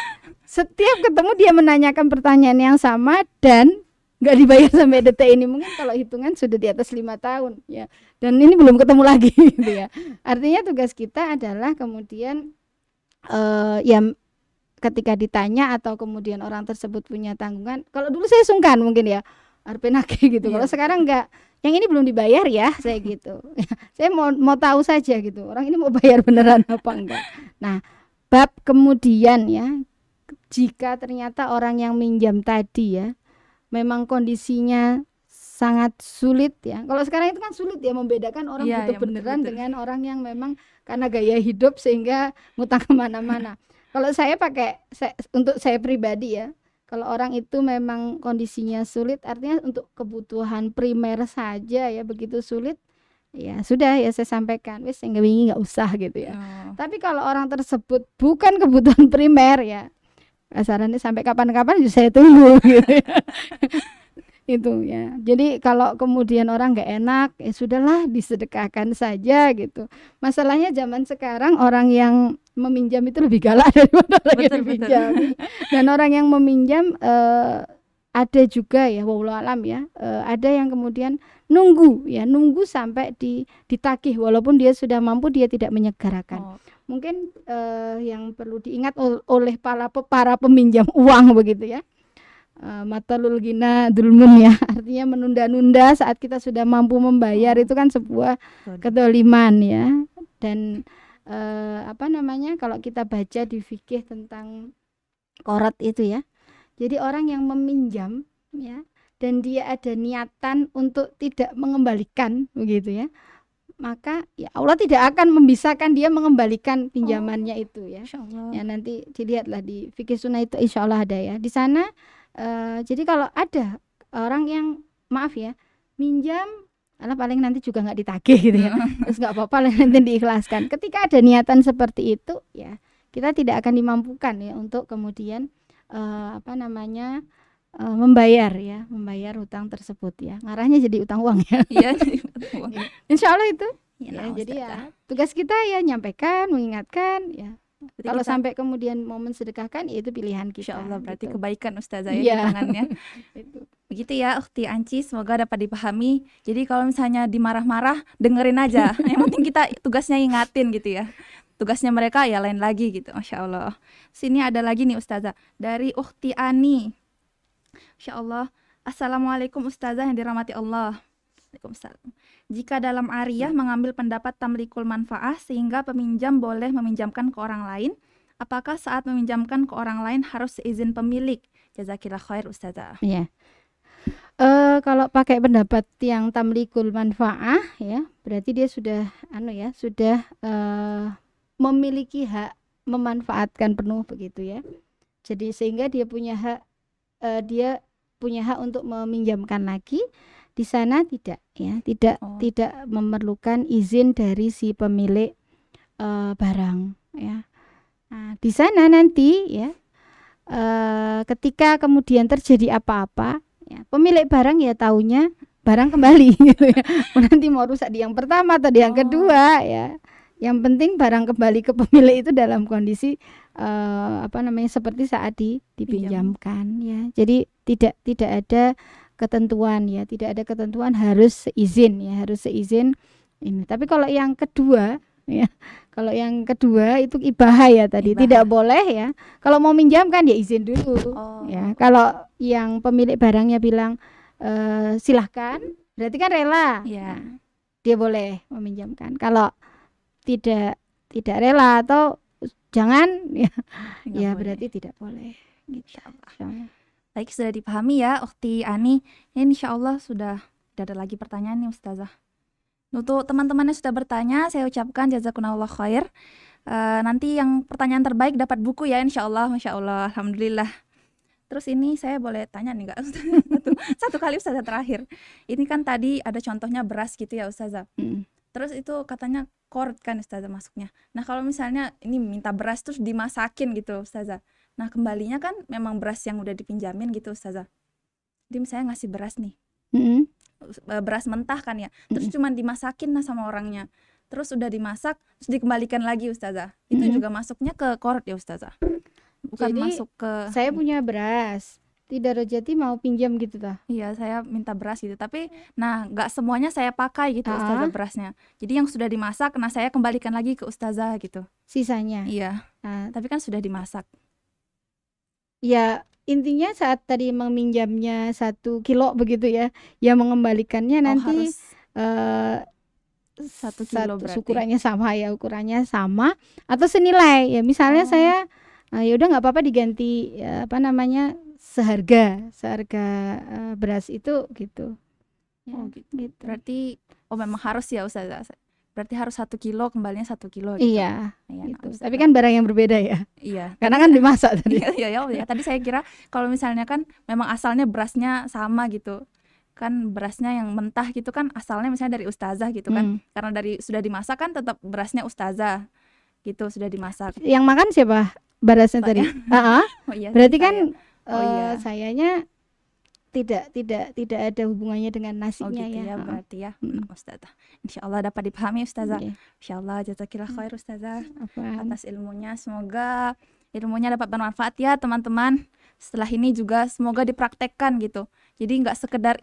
setiap ketemu dia menanyakan pertanyaan yang sama dan nggak dibayar sampai detik ini. Mungkin kalau hitungan sudah di atas 5 tahun ya. Dan ini belum ketemu lagi gitu ya. Artinya tugas kita adalah kemudian ya ketika ditanya atau kemudian orang tersebut punya tanggungan. Kalau dulu saya sungkan mungkin ya, arep nagih gitu. Kalau sekarang enggak, yang ini belum dibayar ya, saya gitu. Saya mau tahu saja gitu, orang ini mau bayar beneran apa enggak. Nah, bab kemudian ya, jika ternyata orang yang minjam tadi ya memang kondisinya sangat sulit ya. Kalau sekarang itu kan sulit ya membedakan orang butuh beneran betul. Dengan orang yang memang karena gaya hidup sehingga ngutang kemana-mana. Kalau saya untuk saya pribadi ya, kalau orang itu memang kondisinya sulit, artinya untuk kebutuhan primer saja ya, begitu sulit ya sudah ya saya sampaikan wis enggak wingi enggak usah gitu ya. Tapi kalau orang tersebut bukan kebutuhan primer ya, kasarannya sampai kapan-kapan saya tunggu gitu ya. Itu ya. Jadi kalau kemudian orang nggak enak ya sudahlah disedekahkan saja gitu. Masalahnya zaman sekarang orang yang meminjam itu lebih galak daripada orang yang dipinjam. Dan orang yang meminjam ada juga ya, wallahu alam ya, ada yang kemudian nunggu sampai ditagih walaupun dia sudah mampu, dia tidak menyegerakan. Mungkin yang perlu diingat oleh para peminjam uang begitu ya. Matalul gina dulmun ya, artinya menunda-nunda saat kita sudah mampu membayar itu kan sebuah kedoliman ya. Dan apa namanya, kalau kita baca di fikih tentang Qorat itu ya, jadi orang yang meminjam ya dan dia ada niatan untuk tidak mengembalikan begitu ya, maka ya Allah tidak akan membisarkan dia mengembalikan pinjamannya itu ya. Ya nanti dilihatlah di fikih sunnah itu insyaallah ada ya di sana. Jadi kalau ada orang yang maaf ya minjam alah paling nanti juga nggak ditagih gitu ya. Terus nggak apa-apa lah nanti diikhlaskan. Ketika ada niatan seperti itu ya, kita tidak akan dimampukan ya untuk kemudian membayar hutang tersebut ya. Ngarahnya jadi utang uang ya. Iya. Insya Allah itu. Ya, Jadi ya tugas kita ya nyampaikan, mengingatkan ya. Berarti Kalau kita- sampai kemudian momen sedekahkan ya itu pilihan kita. Insya Allah berarti gitu. kebaikan Ustazah ya Iya. di tangannya. Itu. Begitu ya Ukhti Anci, semoga dapat dipahami. Jadi kalau misalnya dimarah-marah, dengerin aja. Yang penting kita tugasnya ingatin gitu ya. Tugasnya mereka ya lain lagi gitu. Masya Allah. Sini ada lagi nih Ustazah, dari Ukhti Ani. Masya Allah. Assalamualaikum Ustazah yang dirahmati Allah. Waalaikumsalam. Jika dalam ariyah mengambil pendapat tamlikul manfaah sehingga peminjam boleh meminjamkan ke orang lain, apakah saat meminjamkan ke orang lain harus seizin pemilik? Jazakillah khair Ustazah. Iya. Kalau pakai pendapat yang tamlikul manfaah ya, berarti dia sudah memiliki hak memanfaatkan penuh begitu ya. Jadi sehingga dia punya hak untuk meminjamkan lagi. Di sana tidak memerlukan izin dari si pemilik barang ya. Nah, di sana nanti ya ketika kemudian terjadi apa-apa ya, pemilik barang ya taunya barang kembali gitu ya. Nanti mau rusak di yang pertama atau di yang kedua ya. Yang penting barang kembali ke pemilik itu dalam kondisi seperti saat dipinjamkan ya. Jadi tidak ada ketentuan ya, tidak ada ketentuan harus seizin ini. Tapi kalau yang kedua ya, itu ibahah ya tadi, tidak boleh ya. Kalau mau minjamkan ya izin dulu. Ya, kalau yang pemilik barangnya bilang silahkan, berarti kan rela. Ya. Nah, dia boleh meminjamkan. Kalau tidak rela atau jangan ya, ya berarti tidak boleh. Insyaallah. Baik, sudah dipahami ya Ukhti Ani. Ini insya Allah sudah tidak ada lagi pertanyaan nih Ustazah. Untuk teman-teman yang sudah bertanya, saya ucapkan jazakumullah khair. Nanti yang pertanyaan terbaik dapat buku ya insya Allah. Masya Allah, alhamdulillah. Terus ini saya boleh tanya nih nggak? Satu kali Ustazah terakhir. Ini kan tadi ada contohnya beras gitu ya Ustazah. Terus itu katanya kord kan Ustazah masuknya. Nah kalau misalnya ini minta beras terus dimasakin gitu Ustazah. Nah kembalinya kan memang beras yang udah dipinjamin gitu Ustazah. Jadi misalnya ngasih beras nih, beras mentah kan ya, terus cuman dimasakin sama orangnya, terus udah dimasak terus dikembalikan lagi Ustazah. Itu juga masuknya ke kord ya Ustazah? Bukan. Jadi, masuk ke saya punya beras, tidak rojati mau pinjam gitu tah? Iya, saya minta beras gitu, tapi nah nggak semuanya saya pakai gitu Ustazah berasnya. Jadi yang sudah dimasak, nah saya kembalikan lagi ke Ustazah gitu. Sisanya? Iya. Tapi kan sudah dimasak. Ya intinya saat tadi meminjamnya 1 kilo begitu ya, ya mengembalikannya nanti harus 1 kilo berarti. Ukurannya sama atau senilai ya. Misalnya saya ya udah nggak apa-apa diganti seharga beras itu gitu. Ya, gitu. Berarti memang harus ya Ustazah. Berarti harus 1 kilo kembalinya 1 kilo gitu. Iya, gitu. Tapi kan barang yang berbeda ya. Iya. Karena kan dimasak tadi. Iya. Tadi saya kira kalau misalnya kan memang asalnya berasnya sama gitu. Kan berasnya yang mentah gitu kan asalnya misalnya dari Ustazah gitu kan. Karena sudah dimasak kan tetap berasnya Ustazah. Gitu sudah dimasak. Yang makan siapa? Berasnya tadi. Iya, berarti kan sayanya tidak ada hubungannya dengan nasinya gitu ya. Berarti ya Ustazah. Insyaallah dapat dipahami Ustazah. Insyaallah jazakillah khair Ustazah atas ilmunya. Semoga ilmunya dapat bermanfaat ya teman-teman. Setelah ini juga semoga dipraktekkan gitu. Jadi nggak sekedar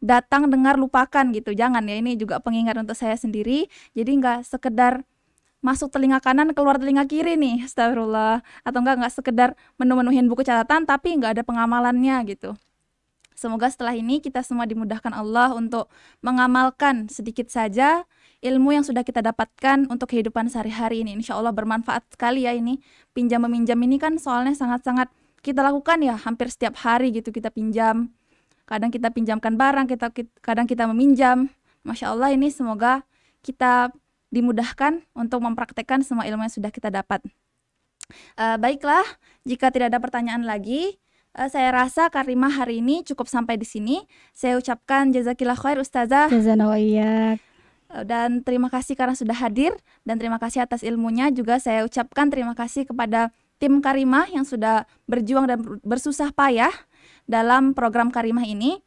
datang dengar lupakan gitu. Jangan ya, ini juga pengingat untuk saya sendiri. Jadi nggak sekedar masuk telinga kanan keluar telinga kiri nih, astagfirullah. Atau nggak sekedar menu-menuhin buku catatan tapi nggak ada pengamalannya gitu. Semoga setelah ini kita semua dimudahkan Allah untuk mengamalkan sedikit saja ilmu yang sudah kita dapatkan untuk kehidupan sehari-hari ini. Insya Allah bermanfaat sekali ya ini. Pinjam meminjam ini kan soalnya sangat-sangat kita lakukan ya hampir setiap hari gitu kita pinjam. Kadang kita pinjamkan barang, kadang kita meminjam. Masya Allah ini semoga kita dimudahkan untuk mempraktekkan semua ilmu yang sudah kita dapat. Baiklah, jika tidak ada pertanyaan lagi, Saya rasa Karimah hari ini cukup sampai di sini. Saya ucapkan jazakillah khair Ustazah. Jazana wa iyyak. Dan terima kasih karena sudah hadir, dan terima kasih atas ilmunya. Juga saya ucapkan terima kasih kepada tim Karimah yang sudah berjuang dan bersusah payah dalam program Karimah ini.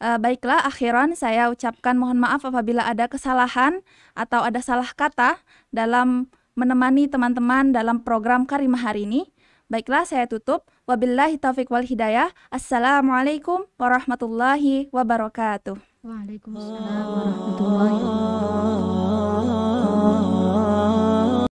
Baiklah, akhiran saya ucapkan mohon maaf apabila ada kesalahan atau ada salah kata dalam menemani teman-teman dalam program Karimah hari ini. Baiklah, saya tutup. Wabillahi taufiq wal hidayah. Assalamualaikum warahmatullahi wabarakatuh. Waalaikumsalam warahmatullahi wabarakatuh.